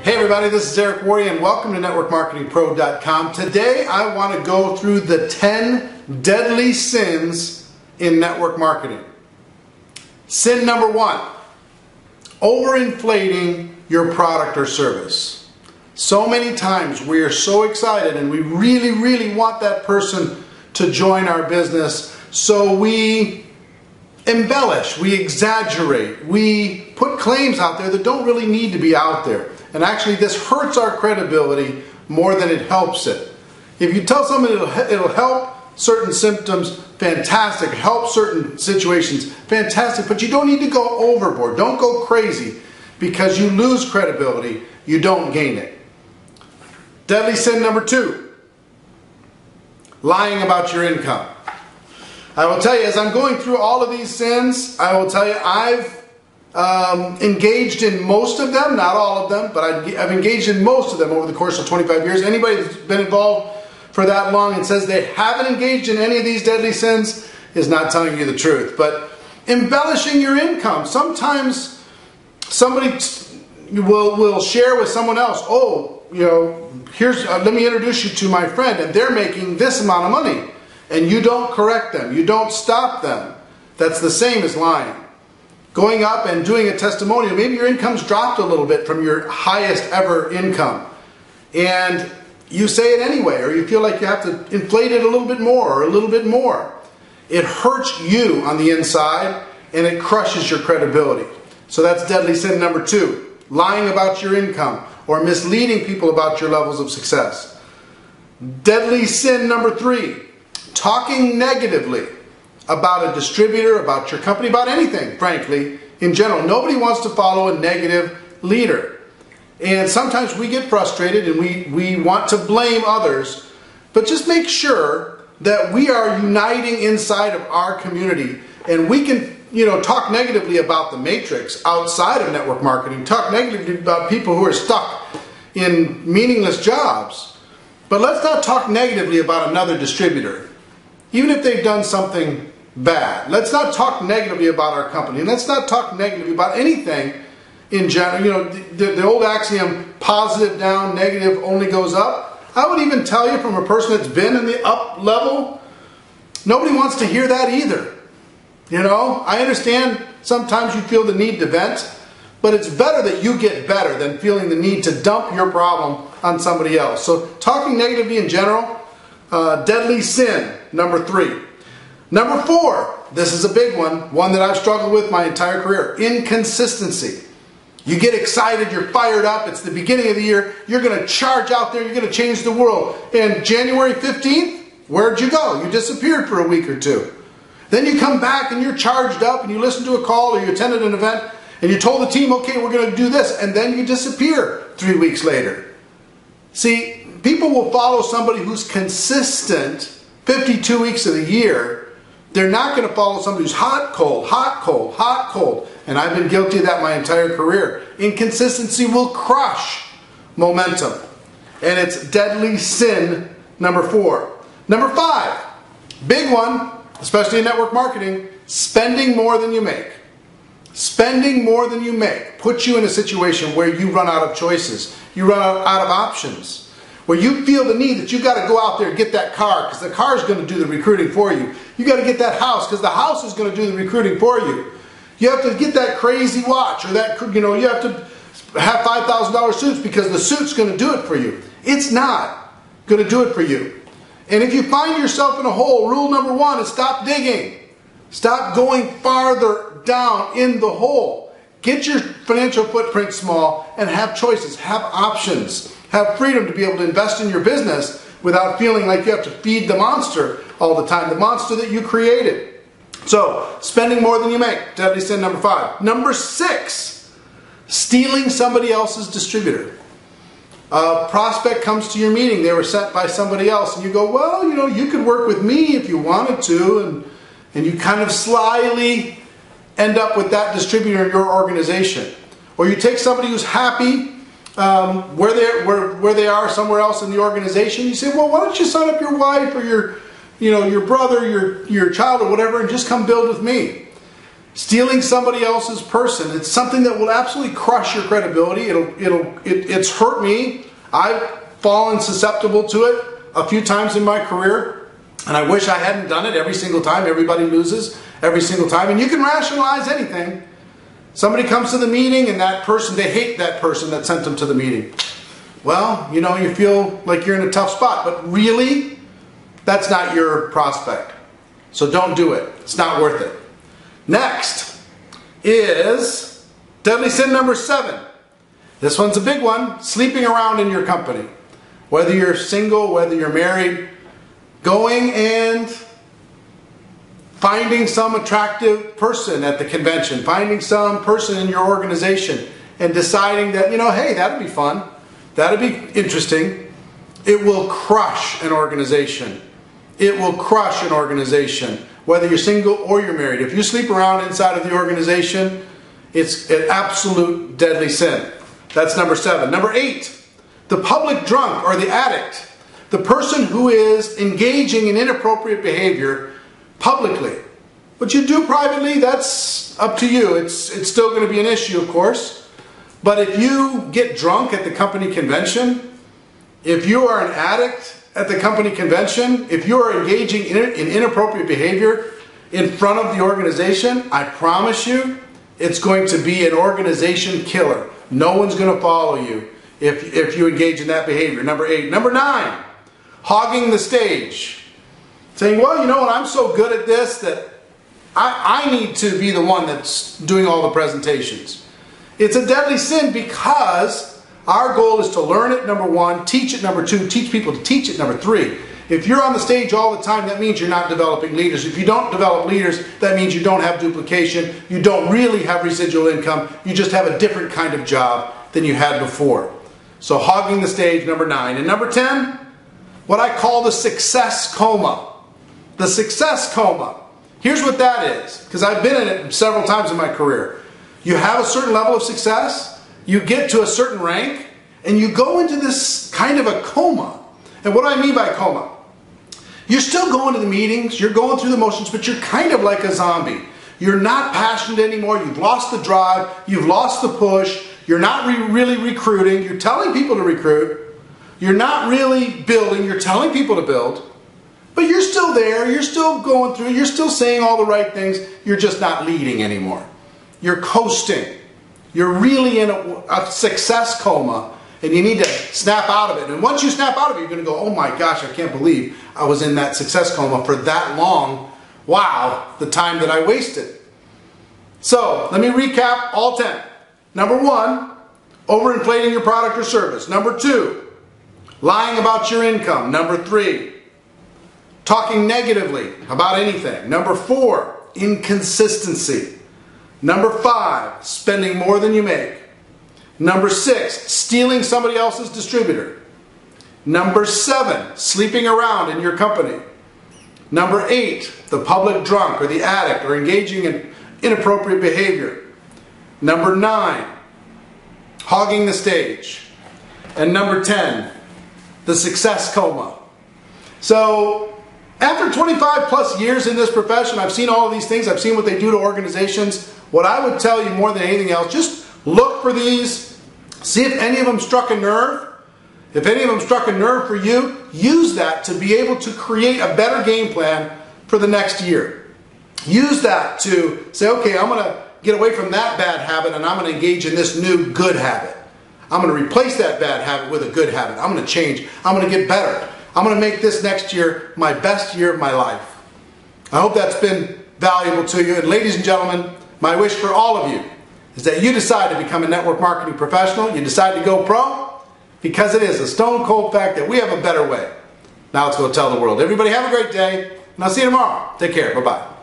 Hey everybody, this is Worre and welcome to NetworkMarketingPro.com. Today I want to go through the 10 deadly sins in network marketing. Sin number 1, overinflating your product or service. So many times we are so excited and we really want that person to join our business, so we embellish, we exaggerate, we put claims out there that don't really need to be out there. And actually this hurts our credibility more than it helps it. If you tell someone it'll help certain symptoms, fantastic. Help certain situations, fantastic. But you don't need to go overboard. Don't go crazy, because you lose credibility. You don't gain it. Deadly sin number 2, lying about your income. I will tell you, as I'm going through all of these sins, I will tell you I've engaged in most of them, not all of them, but I've engaged in most of them over the course of 25 years. Anybody that's been involved for that long and says they haven't engaged in any of these deadly sins is not telling you the truth. But embellishing your income. Sometimes somebody will share with someone else, oh, you know, here's let me introduce you to my friend, and they're making this amount of money. And you don't correct them. You don't stop them. That's the same as lying. Going up and doing a testimonial, maybe your income's dropped a little bit from your highest ever income, and you say it anyway, or you feel like you have to inflate it a little bit more or a little bit more. It hurts you on the inside and it crushes your credibility. So that's deadly sin number 2, lying about your income or misleading people about your levels of success. Deadly sin number 3, talking negatively about a distributor, about your company, about anything, frankly, in general. Nobody wants to follow a negative leader. And sometimes we get frustrated and we want to blame others, but just make sure that we are uniting inside of our community, and we can, you know, talk negatively about the matrix outside of network marketing, talk negatively about people who are stuck in meaningless jobs, but let's not talk negatively about another distributor, even if they've done something bad. Let's not talk negatively about our company. And let's not talk negatively about anything in general. You know, the old axiom, positive down, negative only goes up. I would even tell you, from a person that's been in the up level, nobody wants to hear that either. You know, I understand sometimes you feel the need to vent, but it's better that you get better than feeling the need to dump your problem on somebody else. So talking negatively in general, deadly sin number 3. Number 4, this is a big one that I've struggled with my entire career, inconsistency. You get excited, you're fired up, it's the beginning of the year, you're going to charge out there, you're going to change the world. And January 15th, where'd you go? You disappeared for a week or 2. Then you come back and you're charged up and you listen to a call or you attended an event and you told the team, okay, we're going to do this, and then you disappear 3 weeks later. See, people will follow somebody who's consistent 52 weeks of the year. They're not going to follow somebody who's hot, cold, hot, cold, hot, cold. And I've been guilty of that my entire career. Inconsistency will crush momentum. And it's deadly sin number 4. Number 5, big one, especially in network marketing, spending more than you make. Spending more than you make puts you in a situation where you run out of choices. You run out of options. Where you feel the need that you got to go out there and get that car, because the car is going to do the recruiting for you. You got to get that house because the house is going to do the recruiting for you. You have to get that crazy watch, or that, you know, you have to have $5,000 suits because the suit's going to do it for you. It's not going to do it for you. And if you find yourself in a hole, rule number 1 is stop digging. Stop going farther down in the hole. Get your financial footprint small and have choices, have options. Have freedom to be able to invest in your business without feeling like you have to feed the monster all the time, the monster that you created. So, spending more than you make, deadly sin number 5. Number 6, stealing somebody else's distributor. A prospect comes to your meeting, they were sent by somebody else, and you go, well, you know, you could work with me if you wanted to, and you kind of slyly end up with that distributor in your organization. Or you take somebody who's happy where they are somewhere else in the organization. You say, well, why don't you sign up your wife or your brother, your child or whatever, and just come build with me. Stealing somebody else's person, it's something that will absolutely crush your credibility. It's hurt me. I've fallen susceptible to it a few times in my career, and I wish I hadn't done it every single time. Everybody loses every single time, and you can rationalize anything. Somebody comes to the meeting and that person, they hate that person that sent them to the meeting. Well, you know, you feel like you're in a tough spot, but really, that's not your prospect. So don't do it. It's not worth it. Next is deadly sin number 7. This one's a big one. Sleeping around in your company. Whether you're single, whether you're married, going and finding some attractive person at the convention, finding some person in your organization and deciding that, you know, hey, that'd be fun. That'd be interesting. It will crush an organization. It will crush an organization. Whether you're single or you're married. If you sleep around inside of the organization, it's an absolute deadly sin. That's number 7. Number 8, the public drunk or the addict. The person who is engaging in inappropriate behavior publicly. What you do privately, that's up to you. It's still going to be an issue, of course. But if you get drunk at the company convention, if you are an addict at the company convention, if you are engaging in inappropriate behavior in front of the organization, I promise you, it's going to be an organization killer. No one's going to follow you if you engage in that behavior. Number 8. Number 9, hogging the stage. Saying, well, you know what, I'm so good at this that I need to be the one that's doing all the presentations. It's a deadly sin because our goal is to learn it, number 1, teach it, number 2, teach people to teach it, number 3. If you're on the stage all the time, that means you're not developing leaders. If you don't develop leaders, that means you don't have duplication, you don't really have residual income, you just have a different kind of job than you had before. So hogging the stage, number 9. And number 10, what I call the success coma. The success coma. Here's what that is, because I've been in it several times in my career. You have a certain level of success, you get to a certain rank, and you go into this kind of a coma. And what do I mean by coma? You're still going to the meetings, you're going through the motions, but you're kind of like a zombie. You're not passionate anymore, you've lost the drive, you've lost the push, you're not really recruiting, you're telling people to recruit, you're not really building, you're telling people to build, but you're still there, you're still going through, you're still saying all the right things, you're just not leading anymore. You're coasting. You're really in a success coma, and you need to snap out of it. And once you snap out of it, you're going to go, oh my gosh, I can't believe I was in that success coma for that long. Wow, the time that I wasted. So, let me recap all 10. Number 1, overinflating your product or service. Number 2, lying about your income. Number 3, talking negatively about anything. Number 4, inconsistency. Number 5, spending more than you make. Number 6, stealing somebody else's distributor. Number 7, sleeping around in your company. Number 8, the public drunk or the addict or engaging in inappropriate behavior. Number 9, hogging the stage. And number 10, the success coma. So, after 25 plus years in this profession, I've seen all of these things. I've seen what they do to organizations. What I would tell you more than anything else, just look for these. See if any of them struck a nerve. If any of them struck a nerve for you, use that to be able to create a better game plan for the next year. Use that to say, okay, I'm going to get away from that bad habit and I'm going to engage in this new good habit. I'm going to replace that bad habit with a good habit. I'm going to change. I'm going to get better. I'm going to make this next year my best year of my life. I hope that's been valuable to you. And ladies and gentlemen, my wish for all of you is that you decide to become a network marketing professional. You decide to go pro, because it is a stone cold fact that we have a better way. Now let's go tell the world. Everybody have a great day, and I'll see you tomorrow. Take care. Bye-bye.